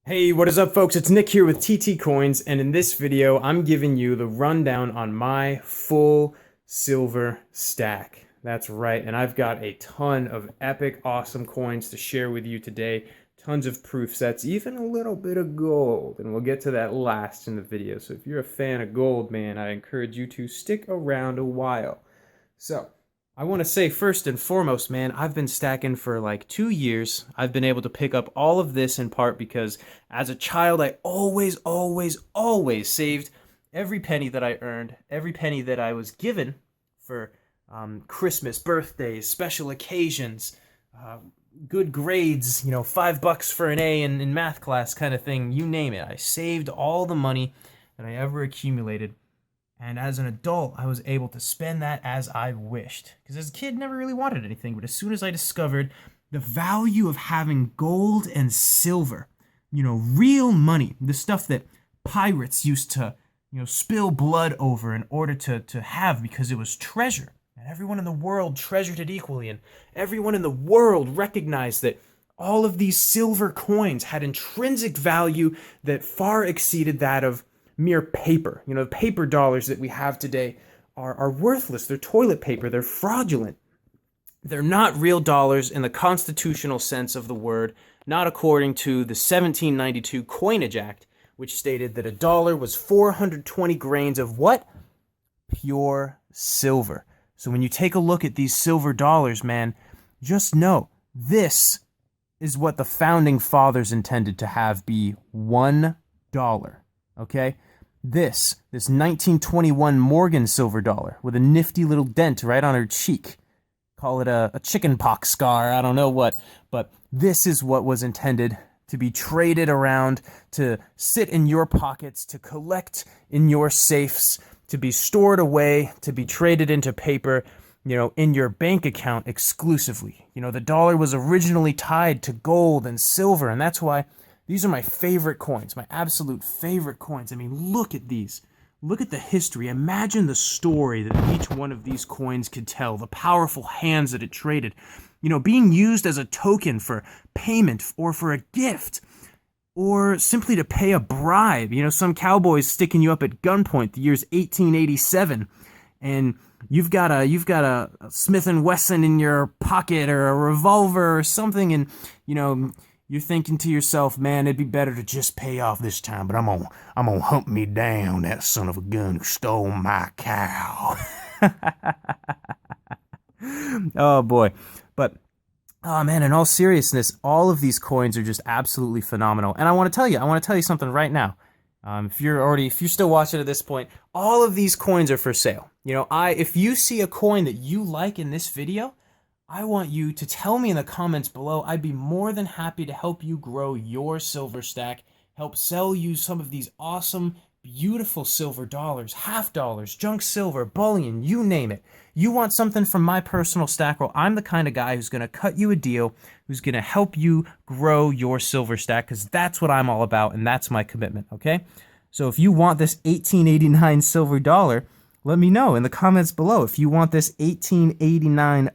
Hey, what is up, folks? It's Nick here with TT Coins, and in this video, I'm giving you the rundown on my full silver stack. That's right, and I've got a ton of epic, awesome coins to share with you today. Tons of proof sets, even a little bit of gold, and we'll get to that last in the video. So if you're a fan of gold, man, I encourage you to stick around a while. So, I want to say first and foremost, man, I've been stacking for like 2 years. I've been able to pick up all of this in part because as a child, I always saved every penny that I earned, every penny that I was given for Christmas, birthdays, special occasions, uh, good grades, $5 for an A in math class kind of thing, you name it. I saved all the money that I ever accumulated. And as an adult, I was able to spend that as I wished. Because as a kid, never really wanted anything. But as soon as I discovered the value of having gold and silver, real money, the stuff that pirates used to, spill blood over in order to have because it was treasure. And everyone in the world treasured it equally. And everyone in the world recognized that all of these silver coins had intrinsic value that far exceeded that of mere paper. The paper dollars that we have today are worthless. They're toilet paper. They're fraudulent. They're not real dollars in the constitutional sense of the word, not according to the 1792 Coinage Act, which stated that a dollar was 420 grains of what? Pure silver. So when you take a look at these silver dollars, man, just know this is what the founding fathers intended to have be $1. Okay? This 1921 Morgan silver dollar with a nifty little dent right on her cheek. Call it a chicken pox scar, I don't know what. But this is what was intended to be traded around, to sit in your pockets, to collect in your safes, to be stored away, to be traded into paper, in your bank account exclusively. The dollar was originally tied to gold and silver, and that's why these are my favorite coins, my absolute favorite coins. I mean, look at these. Look at the history. Imagine the story that each one of these coins could tell, the powerful hands that it traded. Being used as a token for payment or for a gift or simply to pay a bribe. Some cowboys sticking you up at gunpoint the year's 1887 and you've got a Smith & Wesson in your pocket or a revolver or something and, you're thinking to yourself, man, it'd be better to just pay off this time, but I'm gonna hunt me down that son of a gun who stole my cow. Oh boy. But oh man, in all seriousness, all of these coins are just absolutely phenomenal. And I want to tell you something right now. If you're still watching at this point, all of these coins are for sale. If you see a coin that you like in this video, I want you to tell me in the comments below. I'd be more than happy to help you grow your silver stack, help sell you some of these awesome, beautiful silver dollars, half dollars, junk silver, bullion, you name it. You want something from my personal stack? Well, I'm the kind of guy who's going to cut you a deal, who's going to help you grow your silver stack, because that's what I'm all about, and that's my commitment, okay? So if you want this 1889 silver dollar, let me know in the comments below if you want this 1889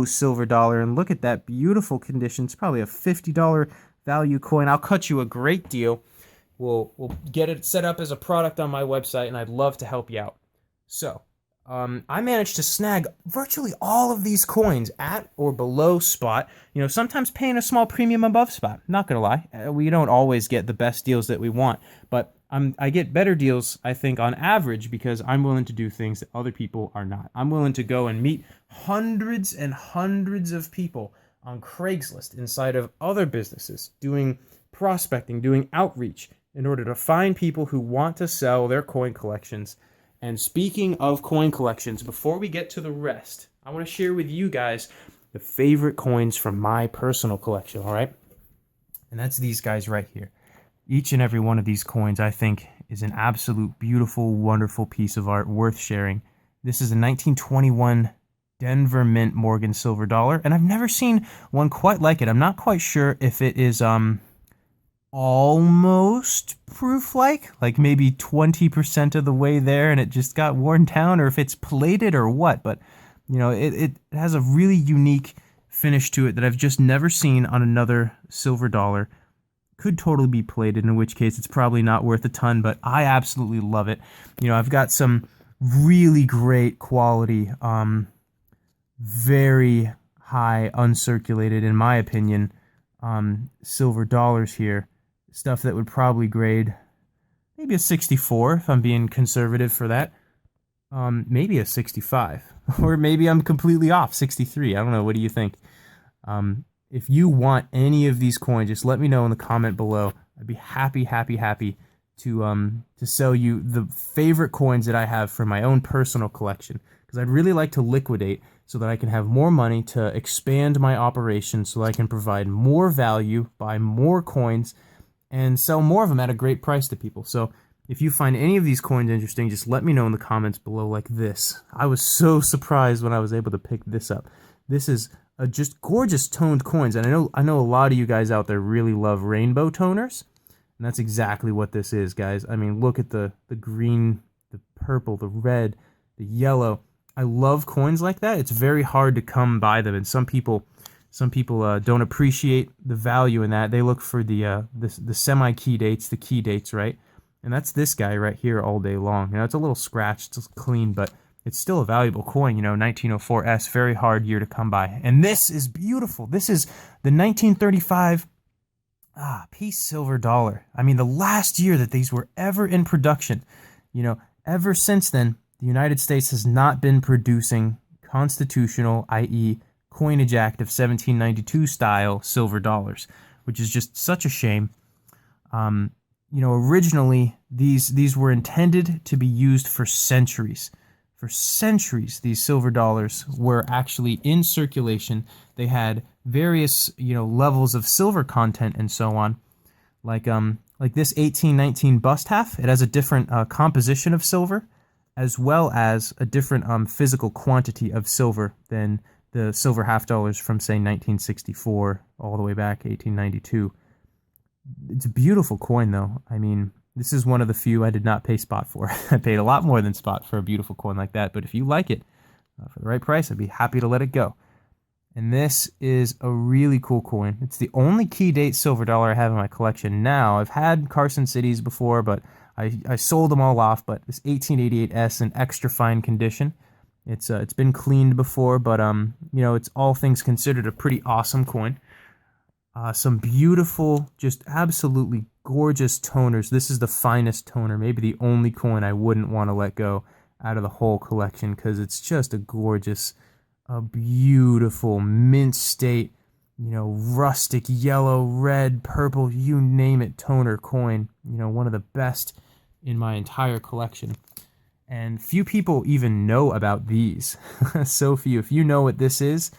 silver dollar. And look at that beautiful condition. It's probably a $50 value coin. I'll cut you a great deal. We'll get it set up as a product on my website, and I'd love to help you out. So, I managed to snag virtually all of these coins at or below spot. Sometimes paying a small premium above spot. Not gonna lie, we don't always get the best deals that we want, but I get better deals, I think, on average because I'm willing to do things that other people are not. I'm willing to go and meet hundreds and hundreds of people on Craigslist inside of other businesses, doing prospecting, doing outreach in order to find people who want to sell their coin collections. And speaking of coin collections, before we get to the rest, I want to share with you guys the favorite coins from my personal collection, all right? And that's these guys right here. Each and every one of these coins, I think, is an absolute beautiful, wonderful piece of art worth sharing. This is a 1921 Denver Mint Morgan silver dollar, and I've never seen one quite like it. I'm not quite sure if it is almost proof-like maybe 20% of the way there and it just got worn down, or if it's plated or what. But, it has a really unique finish to it that I've just never seen on another silver dollar. could totally be plated, in which case it's probably not worth a ton, but I absolutely love it. You know, I've got some really great quality, very high uncirculated, in my opinion, silver dollars here. Stuff that would probably grade maybe a 64 if I'm being conservative for that. Maybe a 65. Or maybe I'm completely off, 63. I don't know. What do you think? If you want any of these coins, just let me know in the comment below. I'd be happy to sell you the favorite coins that I have for my own personal collection, because I'd really like to liquidate so that I can have more money to expand my operation, so that I can provide more value, buy more coins, and sell more of them at a great price to people. So if you find any of these coins interesting, just let me know in the comments below, like this. I was so surprised when I was able to pick this up. This is just gorgeous toned coins, and I know a lot of you guys out there really love rainbow toners, and that's exactly what this is, guys. I mean, look at the green, the purple, the red, the yellow. I love coins like that. It's very hard to come by them, and some people don't appreciate the value in that. They look for the semi-key dates, the key dates, right? And that's this guy right here all day long. You know, it's a little scratched, it's clean, but it's still a valuable coin, you know, 1904S, very hard year to come by. And this is beautiful. This is the 1935 peace silver dollar. I mean, the last year that these were ever in production. You know, ever since then, the United States has not been producing constitutional, i.e., Coinage Act of 1792 style silver dollars, which is just such a shame. You know, originally, these were intended to be used for centuries. For centuries, these silver dollars were actually in circulation. They had various, you know, levels of silver content and so on. Like this 1819 bust half, it has a different composition of silver, as well as a different physical quantity of silver than the silver half dollars from, say, 1964 all the way back 1892. It's a beautiful coin, though. I mean, this is one of the few I did not pay spot for. I paid a lot more than spot for a beautiful coin like that, but if you like it for the right price, I'd be happy to let it go. And this is a really cool coin. It's the only key date silver dollar I have in my collection now. I've had Carson Cities before, but I sold them all off. But this 1888S in extra fine condition. It's been cleaned before, but you know, it's all things considered a pretty awesome coin. Some beautiful, just absolutely gorgeous toners. This is the finest toner, maybe the only coin I wouldn't want to let go out of the whole collection, because it's just a gorgeous, a beautiful mint state, you know, rustic yellow, red, purple, you name it, toner coin. You know, one of the best in my entire collection. And few people even know about these. So few. If you know what this is,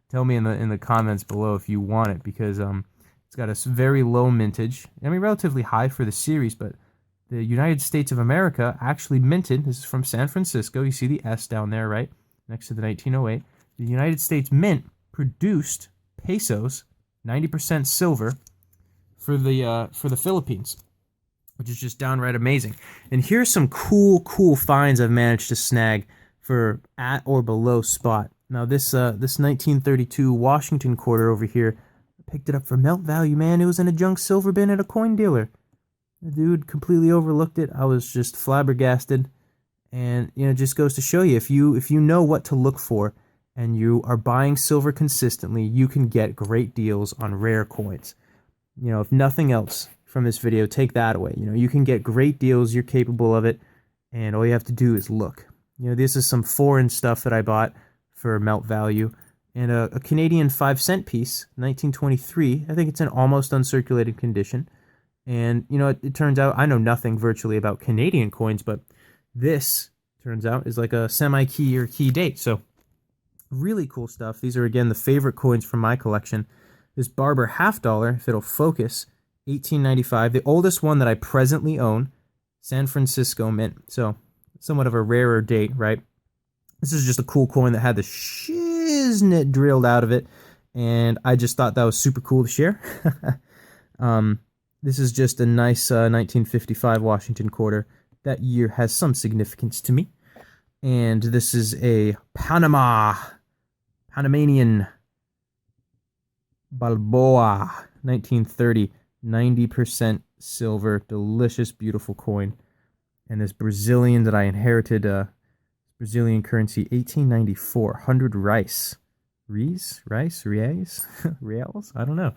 tell me in the comments below if you want it, because it's got a very low mintage. I mean, relatively high for the series, but the United States of America actually minted. This is from San Francisco. You see the S down there, right, next to the 1908. The United States Mint produced pesos, 90% silver, for the Philippines, which is just downright amazing. And here's some cool finds I've managed to snag for at or below spot. Now this 1932 Washington quarter over here, I picked it up for melt value, man. It was in a junk silver bin at a coin dealer. The dude completely overlooked it. I was just flabbergasted. And you know, it just goes to show you, if you know what to look for and you are buying silver consistently, you can get great deals on rare coins. You know, if nothing else from this video, take that away. You know, you can get great deals, you're capable of it, and all you have to do is look. You know, this is some foreign stuff that I bought for melt value, and a Canadian 5-cent piece, 1923. I think it's in almost uncirculated condition. And, you know, it turns out I know nothing virtually about Canadian coins, but this, turns out, is like a semi-key or key date. So, really cool stuff. These are, again, the favorite coins from my collection. This Barber half dollar, if it'll focus, 1895. The oldest one that I presently own, San Francisco Mint. So, somewhat of a rarer date, right? This is just a cool coin that had the shiznit drilled out of it, and I just thought that was super cool to share. This is just a nice 1955 Washington quarter. That year has some significance to me. And this is a Panamanian Balboa, 1930. 90% silver, delicious, beautiful coin. And this Brazilian that I inherited, Brazilian currency, 1894, 100 rice. Rice? Reals? I don't know.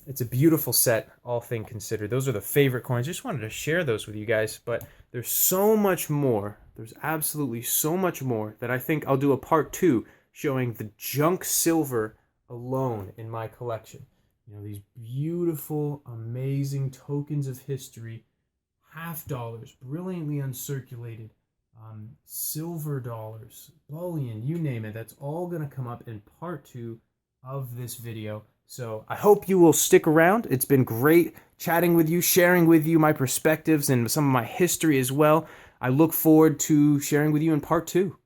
It's a beautiful set, all things considered. Those are the favorite coins. Just wanted to share those with you guys, but there's so much more. There's absolutely so much more that I think I'll do a part 2 showing the junk silver alone in my collection. You know, these beautiful, amazing tokens of history, half dollars, brilliantly uncirculated, silver dollars, bullion, you name it. That's all going to come up in part 2 of this video. So I hope you will stick around. It's been great chatting with you, sharing with you my perspectives and some of my history as well. I look forward to sharing with you in part 2.